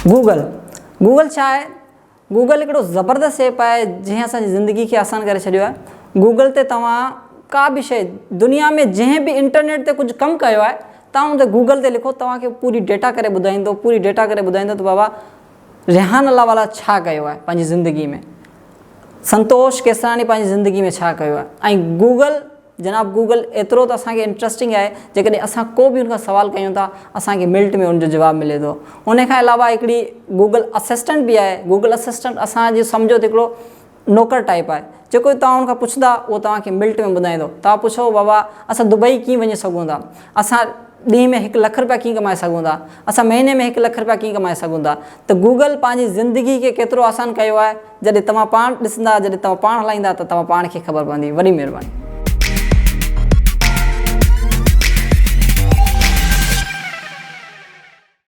Google छा आहे? Google हिकिड़ो ज़बरदस्त ऐप आहे जंहिं असांजी ज़िंदगी खे आसान करे छॾियो आहे। गूगल ते तव्हां का बि शइ दुनिया में जंहिं बि इंटरनेट ते कुझु कमु कयो आहे तव्हां हुन गूगल ते लिखो, तव्हांखे पूरी डेटा करे ॿुधाईंदो त बाबा रिहान अलावाला छा कयो आहे पंहिंजी ज़िंदगी में, संतोष केसरानी पंहिंजी ज़िंदगी में छा कयो आहे। ऐं गूगल जनाब गूगल एतिरो त असांखे इंट्रस्टिंग आहे, जेकॾहिं असां को बि हुनखां सवाल कयूं था असांखे मिंट में हुनजो जवाबु मिले थो। उन खां अलावा हिकिड़ी गूगल असिस्टेंट बि आहे। गूगल असिस्टेंट असांजी सम्झो त हिकिड़ो नौकर टाइप आहे, जेको तव्हां हुनखां पुछंदा उहो तव्हांखे मिंट में ॿुधाईंदो। तव्हां पुछो बाबा असां दुबई कीअं वञी सघूं था, असां ॾींहं में 1 लख रुपया कीअं कमाए सघूं था, असां महीने में 1 लख रुपया कीअं कमाए सघूं था, त गूगल पंहिंजी ज़िंदगी खे केतिरो आसान कयो आहे। जॾहिं तव्हां पाण ॾिसंदा, जॾहिं तव्हां पाण हलाईंदा त तव्हां पाण खे ख़बर पवंदी। वॾी महिरबानी।